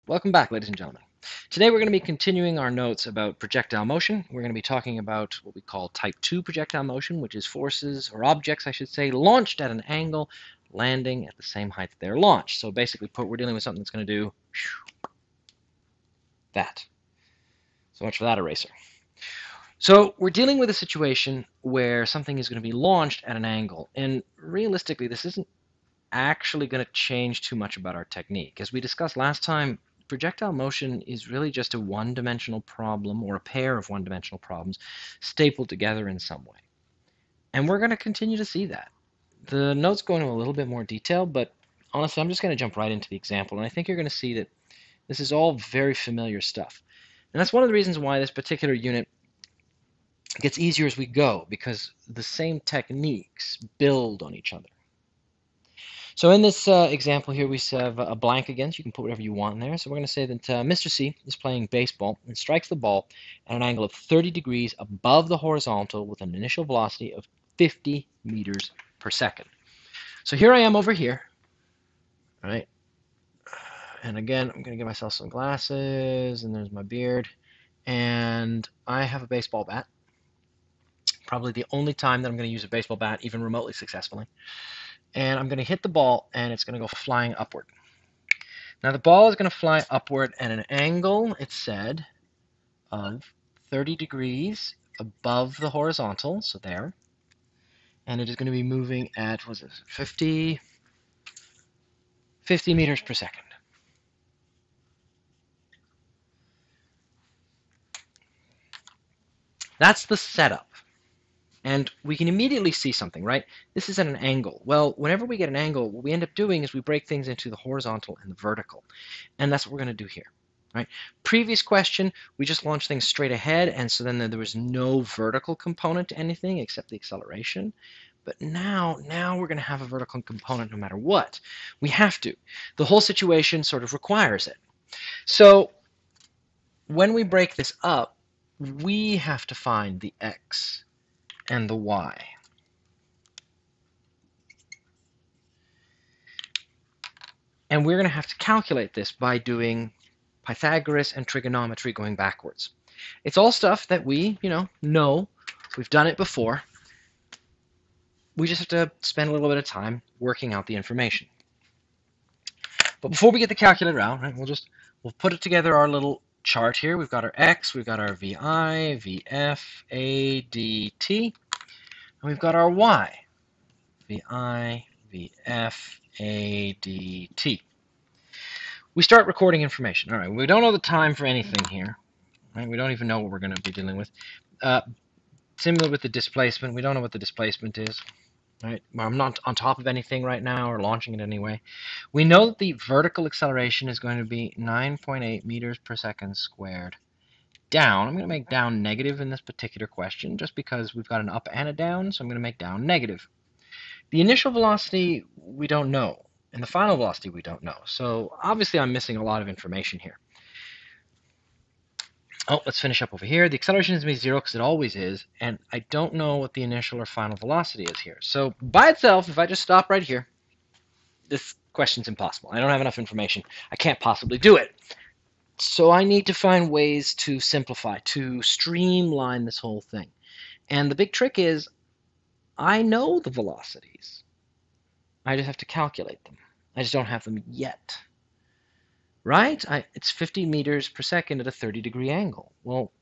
Welcome back, ladies and gentlemen. Today we're going to be continuing our notes about projectile motion. We're going to be talking about what we call type 2 projectile motion, which is forces, or objects, I should say, launched at an angle, landing at the same height that they're launched. So basically, we're dealing with something that's going to do that. So much for that eraser. So we're dealing with a situation where something is going to be launched at an angle, and realistically, this isn't actually going to change too much about our technique. As we discussed last time, projectile motion is really just a one-dimensional problem or a pair of one-dimensional problems stapled together in some way. And we're going to continue to see that. The notes go into a little bit more detail, but honestly, I'm just going to jump right into the example, and I think you're going to see that this is all very familiar stuff. And that's one of the reasons why this particular unit gets easier as we go, because the same techniques build on each other. So in this example here, we have a blank again, so you can put whatever you want in there. So we're going to say that Mr. C is playing baseball and strikes the ball at an angle of 30 degrees above the horizontal with an initial velocity of 50 meters per second. So here I am over here, right? And again, I'm going to give myself some glasses, and there's my beard. And I have a baseball bat. Probably the only time that I'm going to use a baseball bat, even remotely successfully. And I'm going to hit the ball, and it's going to go flying upward. Now the ball is going to fly upward at an angle, it said, of 30 degrees above the horizontal, so there. And it is going to be moving at, what was it, 50 meters per second. That's the setup. And we can immediately see something, right? This is at an angle. Well, whenever we get an angle, what we end up doing is we break things into the horizontal and the vertical. And that's what we're going to do here, right? Previous question, we just launched things straight ahead, and so then there was no vertical component to anything except the acceleration. But now we're going to have a vertical component no matter what. We have to. The whole situation sort of requires it. So when we break this up, we have to find the x and the y. And we're going to have to calculate this by doing Pythagoras and trigonometry going backwards. It's all stuff that we, know. We've done it before. We just have to spend a little bit of time working out the information. But before we get the calculator out, right, we'll put it together, our little chart here. We've got our x, we've got our VI, VF, ADT, and we've got our y, VI, VF, ADT. We start recording information. All right, we don't know the time for anything here. Right? We don't even know what we're going to be dealing with. Similar with the displacement, we don't know what the displacement is. Right? I'm not on top of anything right now or launching it anyway. We know that the vertical acceleration is going to be 9.8 meters per second squared down. I'm going to make down negative in this particular question just because we've got an up and a down, so I'm going to make down negative. The initial velocity we don't know, and the final velocity we don't know. So obviously I'm missing a lot of information here. Oh, let's finish up over here. The acceleration is going to be 0 because it always is, and I don't know what the initial or final velocity is here. So by itself, if I just stop right here, this question's impossible. I don't have enough information. I can't possibly do it. So I need to find ways to simplify, to streamline this whole thing. And the big trick is I know the velocities. I just have to calculate them. I just don't have them yet. Right? It's 50 meters per second at a 30-degree angle. Well,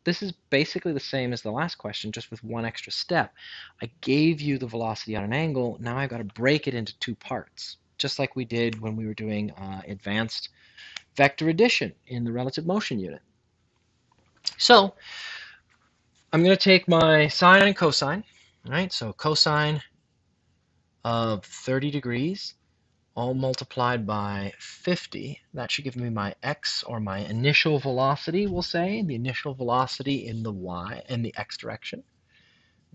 this is basically the same as the last question, just with one extra step. I gave you the velocity on an angle. Now I've got to break it into two parts, just like we did when we were doing advanced vector addition in the relative motion unit. So I'm going to take my sine and cosine. Right? So cosine of 30 degrees all multiplied by 50. That should give me my x, or my initial velocity, we'll say, the initial velocity in the y, in the x direction.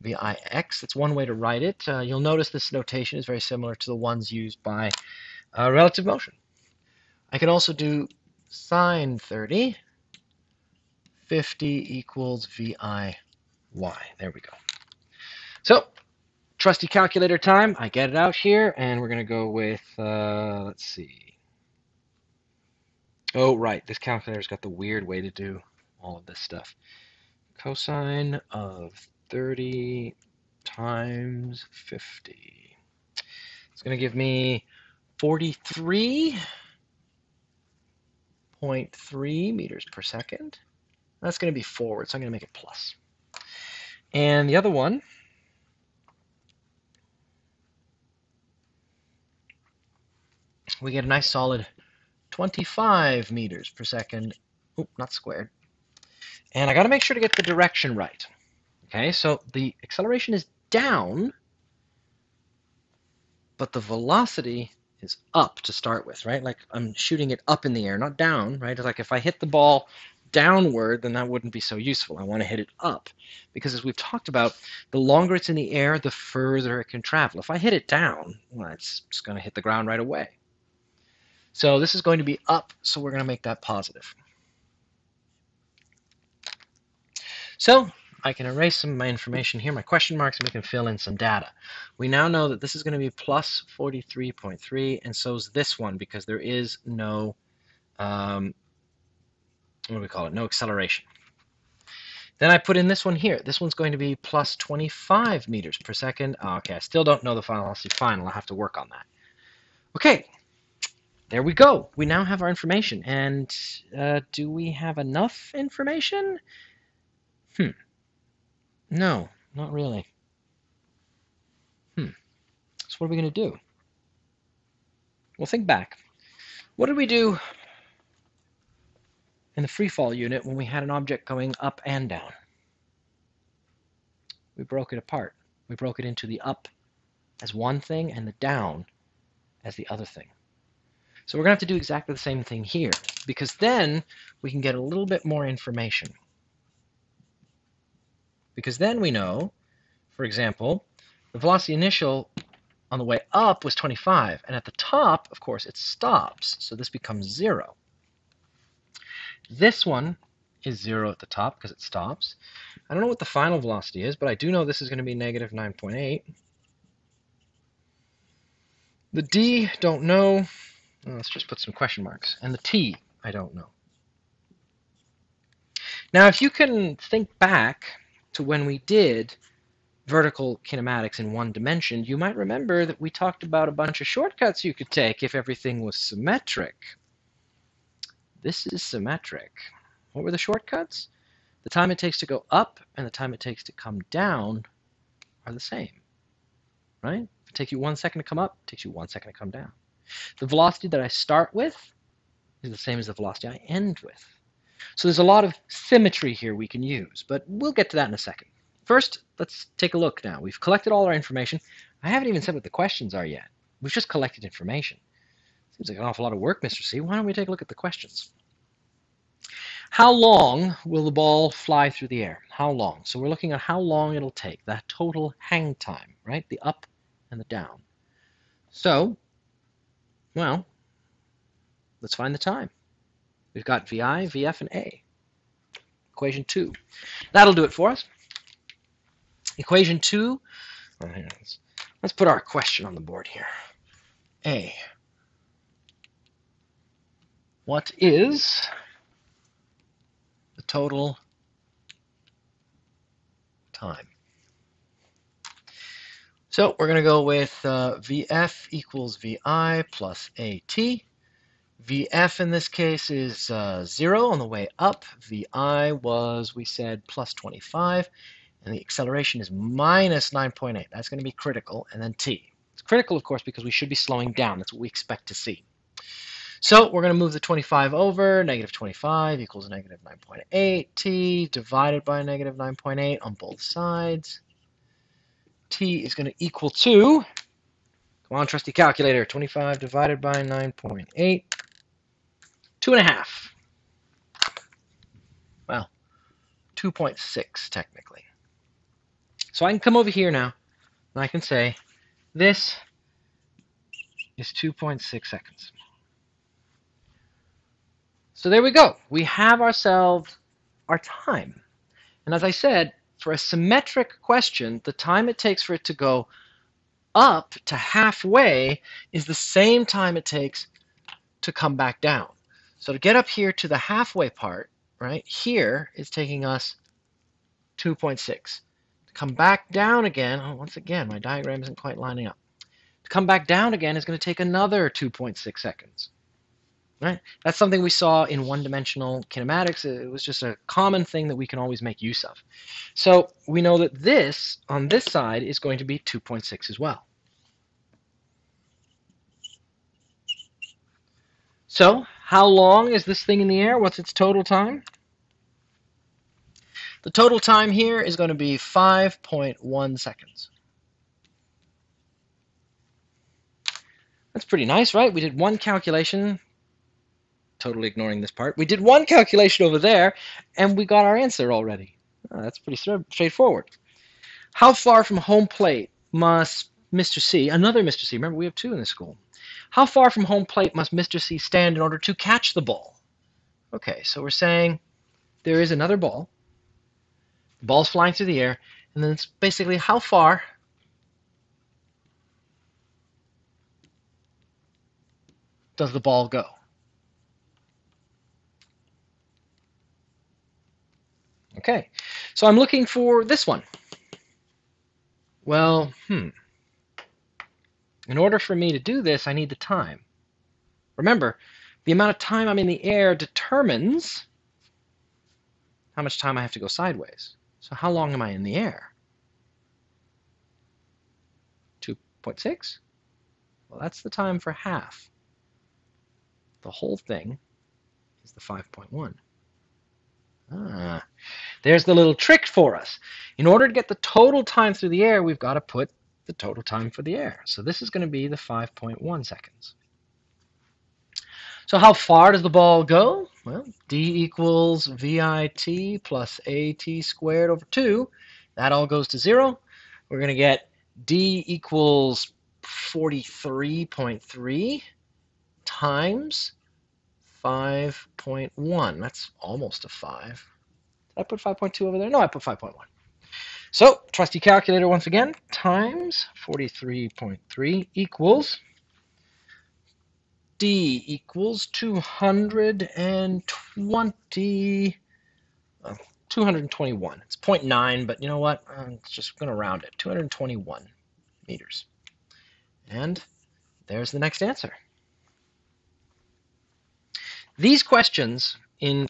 VIX, that's one way to write it. You'll notice this notation is very similar to the ones used by relative motion. I can also do sine 30, 50 equals VIY. There we go. So, trusty calculator time. I get it out here, and we're going to go with, let's see, Oh, right. This calculator's got the weird way to do all of this stuff. Cosine of 30 times 50. It's going to give me 43.3 meters per second. That's going to be forward, so I'm going to make it plus. And the other one, we get a nice solid 25 meters per second. Oop, not squared. And I got to make sure to get the direction right. Okay, so the acceleration is down, but the velocity is up to start with, right? Like I'm shooting it up in the air, not down, right? It's like if I hit the ball downward, then that wouldn't be so useful. I want to hit it up because as we've talked about, the longer it's in the air, the further it can travel. If I hit it down, well, it's just going to hit the ground right away. So this is going to be up, so we're going to make that positive. So I can erase some of my information here, my question marks, and we can fill in some data. We now know that this is going to be plus 43.3, and so is this one because there is no, what do we call it, no acceleration. Then I put in this one here. This one's going to be plus 25 meters per second. Oh, okay, I still don't know the velocity final. I'll have to work on that. Okay, there we go. We now have our information. And do we have enough information? No, not really. So what are we going to do? Well, think back. What did we do in the free fall unit when we had an object going up and down? We broke it apart. We broke it into the up as one thing and the down as the other thing. So we're going to have to do exactly the same thing here, because then we can get a little bit more information. Because then we know, for example, the velocity initial on the way up was 25, and at the top, of course, it stops, so this becomes 0. This one is 0 at the top because it stops. I don't know what the final velocity is, but I do know this is going to be negative 9.8. The d, don't know. Let's just put some question marks. And the t, I don't know. Now, if you can think back to when we did vertical kinematics in one dimension, you might remember that we talked about a bunch of shortcuts you could take if everything was symmetric. This is symmetric. What were the shortcuts? The time it takes to go up and the time it takes to come down are the same, right? If it takes you 1 second to come up, it takes you 1 second to come down. The velocity that I start with is the same as the velocity I end with. So there's a lot of symmetry here we can use, but we'll get to that in a second. First, let's take a look now. We've collected all our information. I haven't even said what the questions are yet. We've just collected information. Seems like an awful lot of work, Mr. C. Why don't we take a look at the questions? How long will the ball fly through the air? How long? So we're looking at how long it'll take, that total hang time, right? The up and the down. So, well, let's find the time. We've got VI, VF, and A. Equation 2. That'll do it for us. Equation 2, let's put our question on the board here. A. What is the total time? So we're going to go with VF equals VI plus AT. VF in this case is 0 on the way up. VI was, we said, plus 25. And the acceleration is minus 9.8. That's going to be critical. And then T. It's critical, of course, because we should be slowing down. That's what we expect to see. So we're going to move the 25 over. Negative 25 equals negative 9.8. T divided by negative 9.8 on both sides. T is going to equal to, come on, trusty calculator, 25 divided by 9.8. 2.5. Well, 2.6 technically. So I can come over here now, and I can say this is 2.6 seconds. So there we go. We have ourselves our time. And as I said, for a symmetric question, the time it takes for it to go up to halfway is the same time it takes to come back down. So to get up here to the halfway part, right, here is taking us 2.6. To come back down again, oh, once again, my diagram isn't quite lining up. To come back down again is going to take another 2.6 seconds. Right? That's something we saw in one-dimensional kinematics. It was just a common thing that we can always make use of. So we know that this, on this side, is going to be 2.6 as well. So how long is this thing in the air? What's its total time? The total time here is going to be 5.1 seconds. That's pretty nice, right? We did one calculation, totally ignoring this part. We did one calculation over there, and we got our answer already. That's pretty straightforward. How far from home plate must Mr. C, another Mr. C, remember we have two in this school, how far from home plate must Mr. C stand in order to catch the ball? Okay, so we're saying there is another ball. The ball's flying through the air, and then it's basically how far does the ball go? Okay, so I'm looking for this one. Well, in order for me to do this, I need the time. Remember, the amount of time I'm in the air determines how much time I have to go sideways. So how long am I in the air? 2.6? Well, that's the time for half. The whole thing is the 5.1. There's the little trick for us. In order to get the total time through the air, we've got to put the total time for the air. So this is going to be the 5.1 seconds. So how far does the ball go? Well, d equals VIT plus AT squared over 2. That all goes to 0. We're going to get d equals 43.3 times 5.1. That's almost a 5. Did I put 5.2 over there? No, I put 5.1. So, trusty calculator once again, times 43.3 equals D equals 220, 221. It's 0.9, but you know what? I'm just going to round it. 221 meters. And there's the next answer. These questions in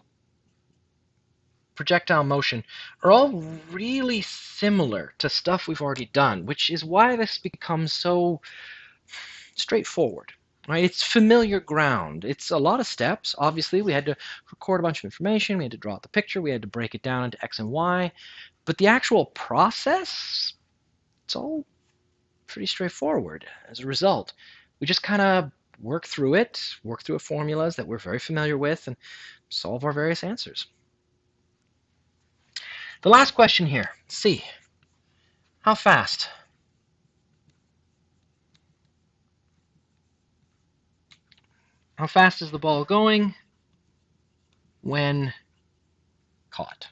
projectile motion are all really similar to stuff we've already done, which is why this becomes so straightforward. Right? It's familiar ground. It's a lot of steps. Obviously, we had to record a bunch of information. We had to draw out the picture. We had to break it down into X and Y. But the actual process, it's all pretty straightforward. As a result, we just kind of work through it, work through formulas that we're very familiar with, and solve our various answers. The last question here, C. How fast? How fast is the ball going when caught?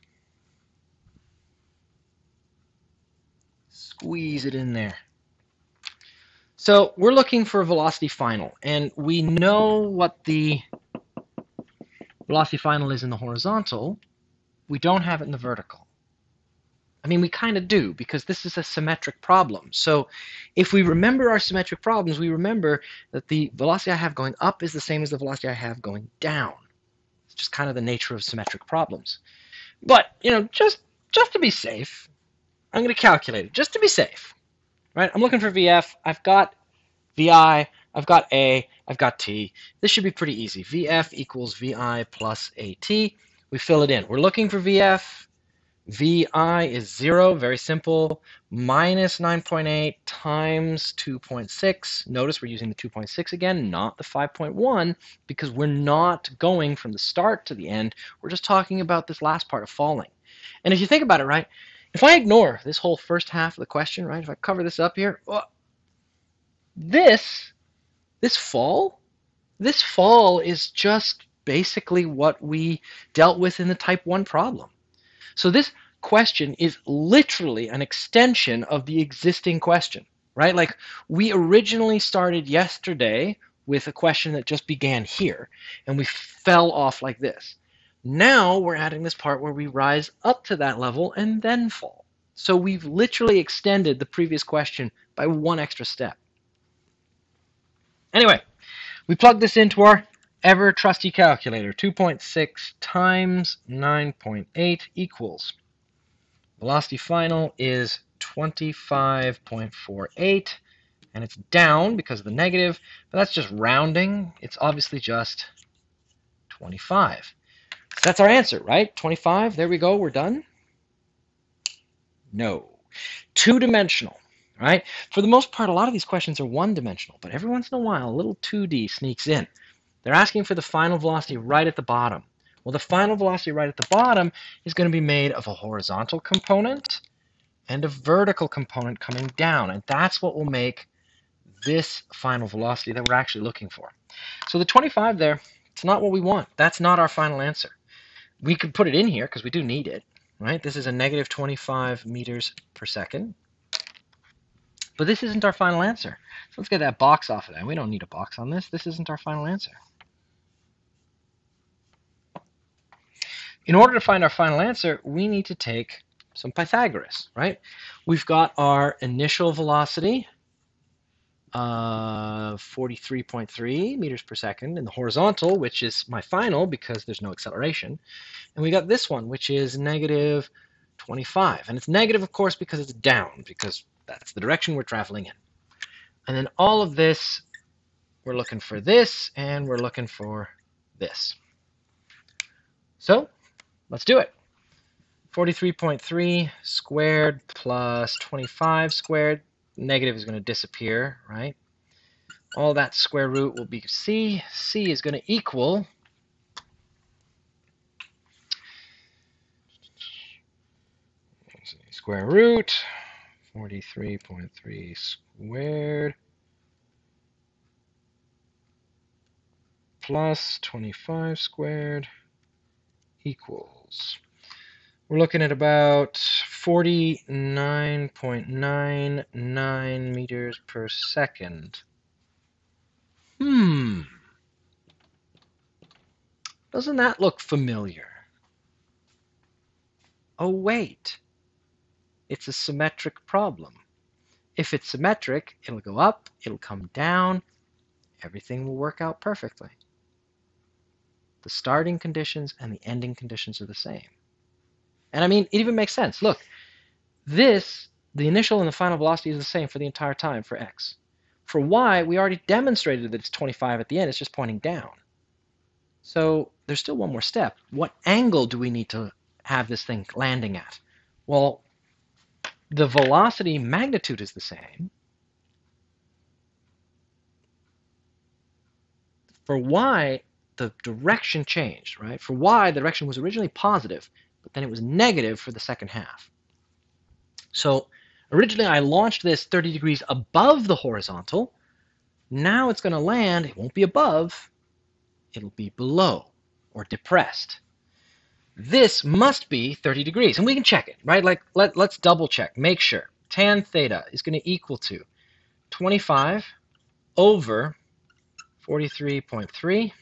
Squeeze it in there. So we're looking for a velocity final, and we know what the velocity final is in the horizontal. We don't have it in the vertical. I mean, we kind of do, because this is a symmetric problem. So if we remember our symmetric problems, we remember that the velocity I have going up is the same as the velocity I have going down. It's just kind of the nature of symmetric problems. But, you know, just to be safe, I'm going to calculate it, just to be safe. Right? I'm looking for VF. I've got VI. I've got A. I've got T. This should be pretty easy. VF equals VI plus AT. We fill it in. We're looking for VF. VI is 0, very simple, minus 9.8 times 2.6. Notice we're using the 2.6 again, not the 5.1, because we're not going from the start to the end. We're just talking about this last part of falling. And if you think about it, right, if I ignore this whole first half of the question, right, if I cover this up here, well, this fall is just basically what we dealt with in the type 1 problem. So this question is literally an extension of the existing question, right? Like we originally started yesterday with a question that just began here, and we fell off like this. Now we're adding this part where we rise up to that level and then fall. So we've literally extended the previous question by one extra step. Anyway, we plug this into our ever trusty calculator. 2.6 times 9.8 equals. Velocity final is 25.48, and it's down because of the negative, but that's just rounding. It's obviously just 25. So that's our answer, right? 25, there we go, we're done? No. Two-dimensional, right? For the most part, a lot of these questions are one-dimensional, but every once in a while, a little 2D sneaks in. They're asking for the final velocity right at the bottom. Well, the final velocity right at the bottom is going to be made of a horizontal component and a vertical component coming down, and that's what will make this final velocity that we're actually looking for. So the 25 there, it's not what we want. That's not our final answer. We could put it in here because we do need it, right? This is a negative 25 meters per second. But this isn't our final answer. So let's get that box off of that. We don't need a box on this. This isn't our final answer. In order to find our final answer, we need to take some Pythagoras, right? We've got our initial velocity, 43.3 meters per second, in the horizontal, which is my final because there's no acceleration. And we got this one, which is negative 25. And it's negative, of course, because it's down, because that's the direction we're traveling in. And then all of this, we're looking for this, and we're looking for this. So let's do it. 43.3 squared plus 25 squared. Negative is going to disappear, right? All that square root will be c. C is going to equal square root 43.3 squared plus 25 squared equals. We're looking at about 49.99 meters per second. Doesn't that look familiar? Oh, wait. It's a symmetric problem. If it's symmetric, it'll go up, it'll come down, everything will work out perfectly. The starting conditions and the ending conditions are the same. And I mean, it even makes sense. Look, this, the initial and the final velocity is the same for the entire time for x. For y, we already demonstrated that it's 25 at the end. It's just pointing down. So there's still one more step. What angle do we need to have this thing landing at? Well, the velocity magnitude is the same. For y, the direction changed, right? For y, the direction was originally positive, but then it was negative for the second half. So originally I launched this 30 degrees above the horizontal. Now it's going to land, it won't be above, it'll be below or depressed. This must be 30 degrees, and we can check it, right? Like let's double check, make sure. Tan theta is going to equal to 25 over 43.3.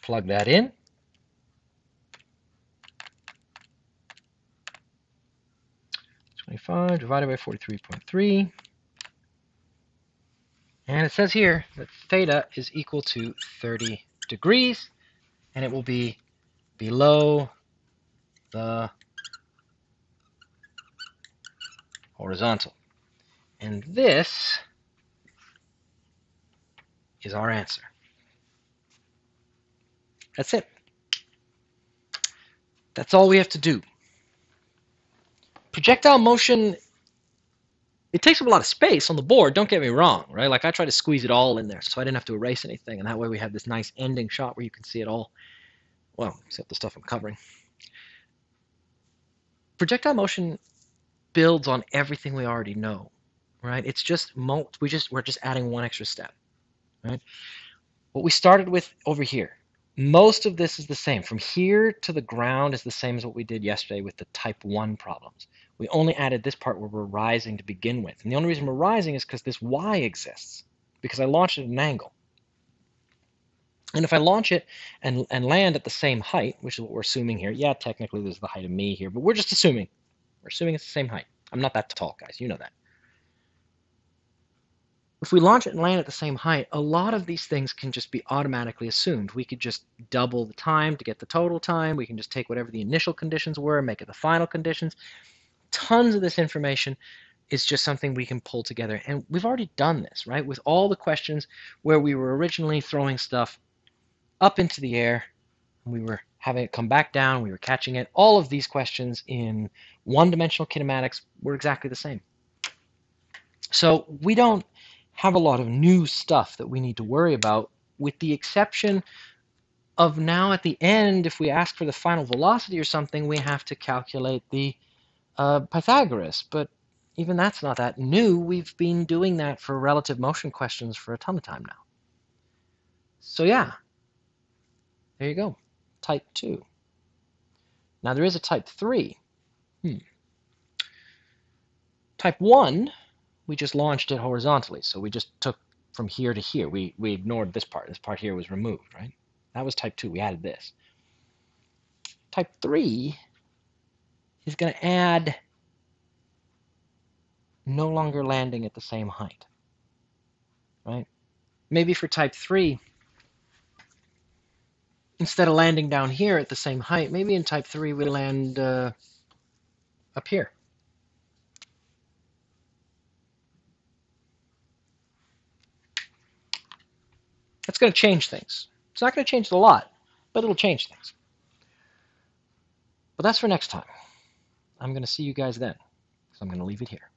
Plug that in. Divided by 43.3. And it says here that theta is equal to 30 degrees, and it will be below the horizontal. And this is our answer. That's it. That's all we have to do. Projectile motion, it takes up a lot of space on the board, don't get me wrong, right? Like I try to squeeze it all in there so I didn't have to erase anything, and that way we have this nice ending shot where you can see it all, well, except the stuff I'm covering. Projectile motion builds on everything we already know, right? It's just, we're just adding one extra step, right? What we started with over here, most of this is the same. From here to the ground is the same as what we did yesterday with the type 1 problems. We only added this part where we're rising to begin with. And the only reason we're rising is because this y exists, because I launched at an angle. And if I launch it and land at the same height, which is what we're assuming here, yeah, technically this is the height of me here, but we're just assuming. We're assuming it's the same height. I'm not that tall, guys. You know that. If we launch it and land at the same height, a lot of these things can just be automatically assumed. We could just double the time to get the total time. We can just take whatever the initial conditions were and make it the final conditions. Tons of this information is just something we can pull together. And we've already done this, right? With all the questions where we were originally throwing stuff up into the air, and we were having it come back down, we were catching it. All of these questions in one-dimensional kinematics were exactly the same. So we don't have a lot of new stuff that we need to worry about, with the exception of now at the end, if we ask for the final velocity or something, we have to calculate the Pythagoras. But even that's not that new. We've been doing that for relative motion questions for a ton of time now. So yeah, there you go. Type 2. Now there is a type 3. Type 1, we just launched it horizontally. So we just took from here to here. We ignored this part. This part here was removed, right? That was type 2. We added this. Type 3 is going to add no longer landing at the same height, right? Maybe for type 3, instead of landing down here at the same height, maybe in type 3 we land up here. That's going to change things. It's not going to change a lot, but it'll change things. But that's for next time. I'm going to see you guys then, so I'm going to leave it here.